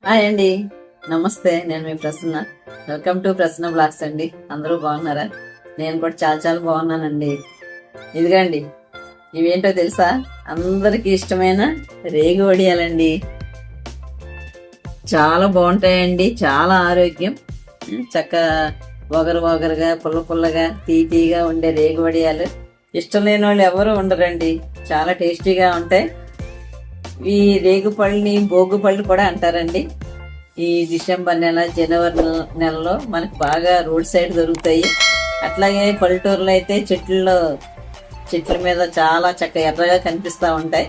Hi అండి, నమస్తే. నేను మీ Prasanna. Welcome to Prasanna blogs అండి. అందరూ బాగున్నారా? నేను కూడా చాలా చాలా బాగున్నానండి. ఇదిగండి, ఇవేంటో తెలుసా? అందరికి ఇష్టమైన రేగి వడియాలండి. చాలా బాగుంటాయండి, చాలా ఆరోగ్యం. చక్క వగరుగా పుల్ల పుల్లగా తీగా ఉండే రేగి వడియాలు ఇష్టం లేని వాళ్ళు ఎవరు ఉండరండి. చాలా టేస్టీగా ఉంటాయి. ఈ రేగు పళ్ళని భోగు పళ్ళు కూడా అంటారండి. ఈ డిసెంబర్ నెల, జనవరి నెలలో మనకు బాగా రోడ్ సైడ్ దొరుకుతాయి. అట్లాగే పల్లెటూరులో అయితే చెట్ల మీద చాలా చక్కగా ఎర్రగా కనిపిస్తూ ఉంటాయి.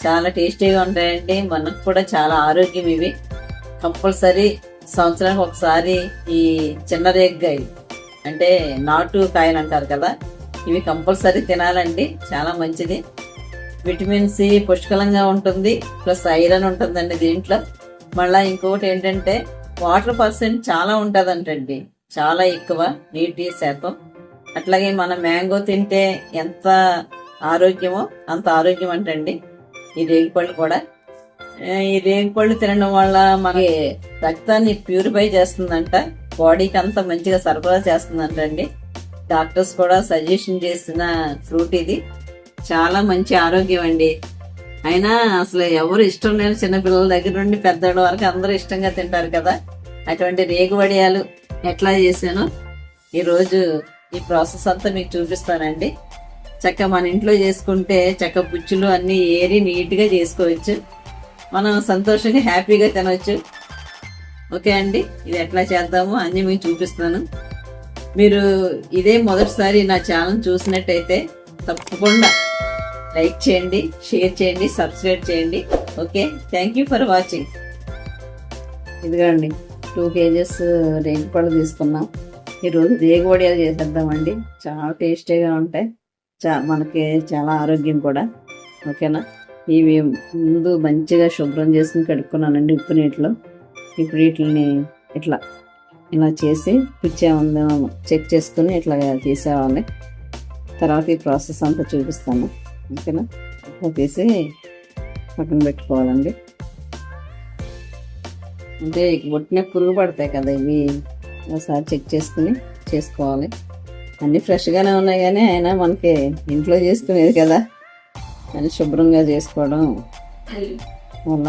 చాలా టేస్టీగా ఉంటాయండి. మనకు కూడా చాలా ఆరోగ్యం ఇవి. కంపల్సరీ సంవత్సరానికి ఒకసారి ఈ చిన్న రేగ్గాయలు అంటే నాటు కాయలు అంటారు కదా, ఇవి కంపల్సరీ తినాలండి. చాలా మంచిది. విటమిన్ సి పుష్కలంగా ఉంటుంది, ప్లస్ ఐరన్ ఉంటుందండి దీంట్లో. మళ్ళీ ఇంకొకటి ఏంటంటే వాటర్ పర్సెంట్ చాలా ఉంటుందంటండి, చాలా ఎక్కువ నీటి శాతం. అట్లాగే మన మ్యాంగో తింటే ఎంత ఆరోగ్యమో అంత ఆరోగ్యం అంటండి ఈ రేగిపళ్ళు కూడా. ఈ రేగిపళ్ళు తినడం వల్ల మనకి రక్తాన్ని ప్యూరిఫై చేస్తుందంట, బాడీకి అంతా మంచిగా సరఫరా చేస్తుందంటండి. డాక్టర్స్ కూడా సజెషన్ చేసిన ఫ్రూట్ ఇది. చాలా మంచి ఆరోగ్యం అండి. అయినా అసలు ఎవరు ఇష్టం లేని చిన్నపిల్లల దగ్గర నుండి పెద్దవాళ్ళ వరకు అందరూ ఇష్టంగా తింటారు కదా. అటువంటి రేగు వడియాలు ఎట్లా చేశానో ఈరోజు ఈ ప్రాసెస్ అంతా మీకు చూపిస్తానండి. చక్క మన ఇంట్లో చేసుకుంటే చక్క పుచ్చులు అన్నీ ఏరి నీట్గా చేసుకోవచ్చు. మనం సంతోషంగా హ్యాపీగా తినవచ్చు. ఓకే అండి, ఇది ఎట్లా చేద్దామో అన్నీ మీకు చూపిస్తాను. మీరు ఇదే మొదటిసారి నా ఛానల్ చూసినట్టయితే తప్పకుండా లైక్ చేయండి, షేర్ చేయండి, సబ్స్క్రైబ్ చేయండి. Okay, thank you for watching. ఇదిగోండి 2 kgs రేగిపళ్ళు తీసుకున్నాం. ఈరోజు రేగి వడియాలు చేసేద్దామండి. చాలా టేస్టీగా ఉంటాయి, మనకి చాలా ఆరోగ్యం కూడా. ఓకేనా? ఇవి ముందు మంచిగా శుభ్రం చేసుకుని కడుక్కున్నానండి ఉప్పు నీటిలో. ఇప్పుడు వీటిని ఇలా చేసి పుచ్చేముందో చెక్ చేసుకుని ఇట్లా తీసేవాలి. తర్వాత ఈ ప్రాసెస్ అంతా చూపిస్తాను. ఓకేనా? ఇట్లా తీసి పక్కన పెట్టుకోవాలండి. అంటే ఒట్టినే పురుగు పడతాయి కదా, ఇవి ఒకసారి చెక్ చేసుకుని చేసుకోవాలి. అన్నీ ఫ్రెష్గానే ఉన్నాయి, కానీ అయినా మనకి ఇంట్లో చేసుకునేది కదా అని శుభ్రంగా చేసుకోవడం వల్ల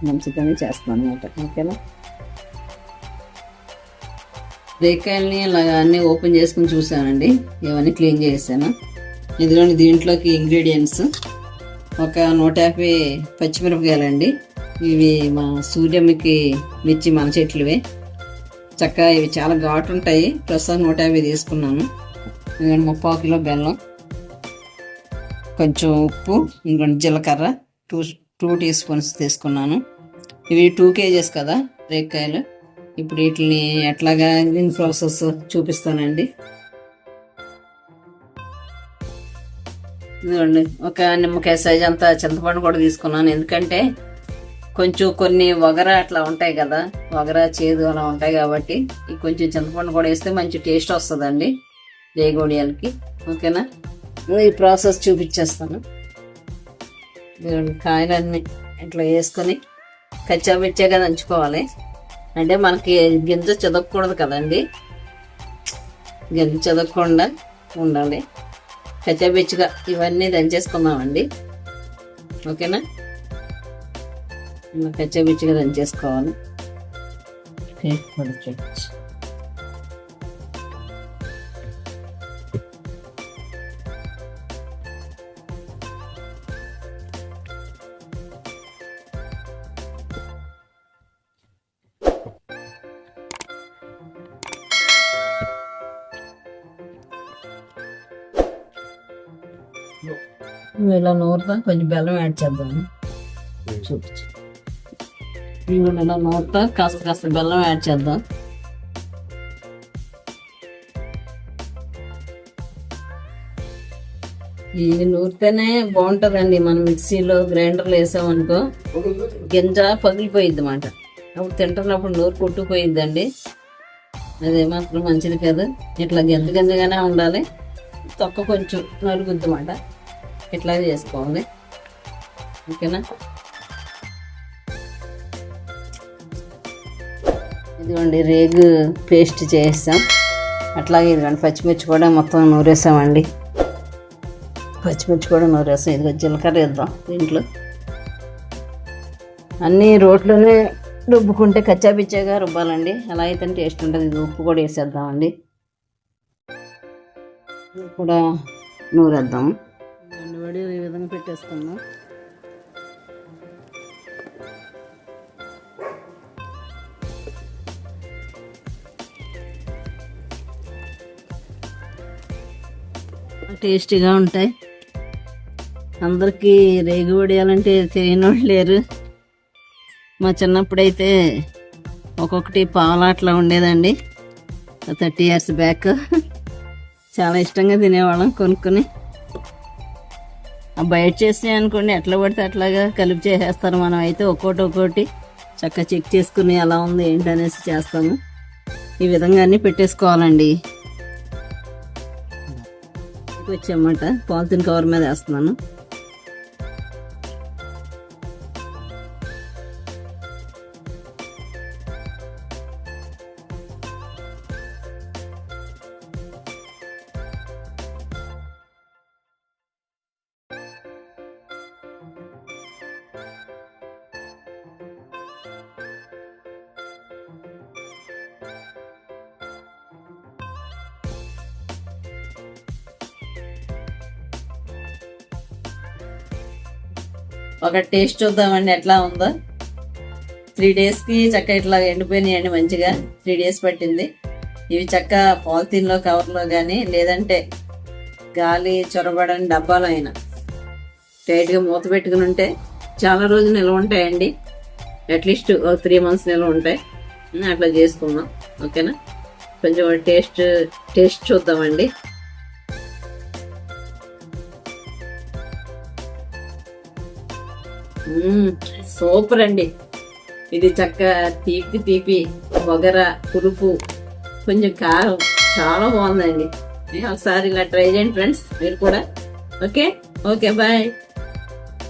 మంచిదని చేస్తాను అన్నమాట. ఓకేనా? రేకాయలని ఇలాగా అన్నీ ఓపెన్ చేసుకుని చూసానండి, ఇవన్నీ క్లీన్ చేసాను. ఇదిగోండి, దీంట్లోకి ఇంగ్రీడియంట్స్ ఒక 150 పచ్చిమిరపకాయలండి. ఇవి మా సూర్యమ్మకి మిర్చి మన చెట్లువే. చక్కగా ఇవి చాలా ఘాటు ఉంటాయి. ప్రస్తుతం 150 తీసుకున్నాను. ఇదిగోండి 30 కిలో బెల్లం, కొంచెం ఉప్పు, ఇంకొంచెం జీలకర్ర 2 teaspoons తీసుకున్నాను. ఇవి 2 kgs కదా రేకాయలు. ఇప్పుడు వీటిని ఎట్లాగా దీని ప్రాసెస్ చూపిస్తానండి. ఇదిగోండి, ఒక నిమ్మకాయ సైజ్ అంతా చింతపండు కూడా తీసుకున్నాను. ఎందుకంటే కొంచెం కొన్ని వగర అట్లా ఉంటాయి కదా, వగర చేదు అలా ఉంటాయి కాబట్టి ఈ కొంచెం చింతపండు కూడా వేస్తే మంచి టేస్ట్ వస్తుందండి రేగి వడియాలకి. ఓకేనా? ఈ ప్రాసెస్ చూపించేస్తాను. ఇదిగోండి, కాయలన్నీ ఇట్లా వేసుకొని కచ్చాపిచ్చాగా దంచుకోవాలి. అంటే మనకి గింజ చెదకూడదు కదండి, గింజ చెదకకుండా ఉండాలి. కచ్చాపిచ్చిగా ఇవన్నీ దంచేసుకుందామండి. ఓకేనా? కచ్చాపిచ్చిగా దంచేసుకోవాలి. ఇలా నూరుతా, కొంచెం బెల్లం యాడ్ చేద్దాము. చూపించు. ఇలా నూరుతా, కాస్త బెల్లం యాడ్ చేద్దాం. ఇది నూరితేనే బాగుంటుందండి. మనం మిక్సీలో గ్రైండర్లో వేసామనుకో గింజ పగిలిపోయిద్ది అన్నమాట. అప్పుడు తింటున్నప్పుడు నూరు కొట్టుకుపోయిద్దండి. అదే మాత్రం మంచిది కాదు. ఇట్లా గింజగానే ఉండాలి. తొక్క కొంచెం నలుగుద్ది అన్నమాట. ఇట్లా చేసుకోవాలి. ఓకేనా? ఇదిగోండి రేగు పేస్ట్ చేసాం. అట్లాగే ఇదిగోండి పచ్చిమిర్చి కూడా మొత్తం నూరేసామండి. పచ్చిమిర్చి కూడా నూరేసాం. ఇదిగో జీలకర్ర వేద్దాం దీంట్లో. అన్నీ రోట్లోనే రుబ్బుకుంటే కచ్చాపిచ్చాగా రుబ్బాలండి, అలా అయితే టేస్ట్ ఉంటుంది. ఇది ఉప్పు కూడా వేసేద్దామండి. కూడా నూరేద్దాం. వడి ఈ విధంగా పెట్టేసుకుందాం. టేస్టీగా ఉంటాయి. అందరికీ రేగు వడియాలంటే తెలియని వాళ్ళు లేరు. మా చిన్నప్పుడైతే ఒక్కొక్కటి పావులాట్లా ఉండేదండి. 30 years బ్యాక్ చాలా ఇష్టంగా తినేవాళ్ళం కొనుక్కొని. బయట చేసినాయి అనుకోండి ఎట్లా పడితే అట్లాగా కలిపి చేసేస్తారు. మనం అయితే ఒక్కోటి చక్కగా చెక్ చేసుకుని ఎలా ఉంది ఏంటి అనేసి చేస్తాము. ఈ విధంగా అన్నీ పెట్టేసుకోవాలండి. వచ్చామాట పాలిథిన్ కవర్ మీద వేస్తున్నాను. ఒక టేస్ట్ చూద్దామండి ఎట్లా ఉందో. 3 daysకి చక్క ఇట్లా ఎండిపోయినాయండి మంచిగా. 3 days పట్టింది. ఇవి చక్క పాలిథిన్లో కవర్లో కానీ లేదంటే గాలి చొరబడని డబ్బాలో అయినా టైట్గా మూత పెట్టుకుని ఉంటే చాలా రోజులు నిల్వ ఉంటాయండి. అట్లీస్ట్ 3 months నిల్వ ఉంటాయి. అట్లా చేసుకుందాం. ఓకేనా? కొంచెం టేస్ట్ చూద్దామండి. సూపర్ అండి. ఇది చక్క తీపి వగర పులుపు కొంచెం కారం చాలా బాగుందండి. ఒకసారి ఇలా ట్రై చేయండి ఫ్రెండ్స్ మీరు కూడా. Okay bye.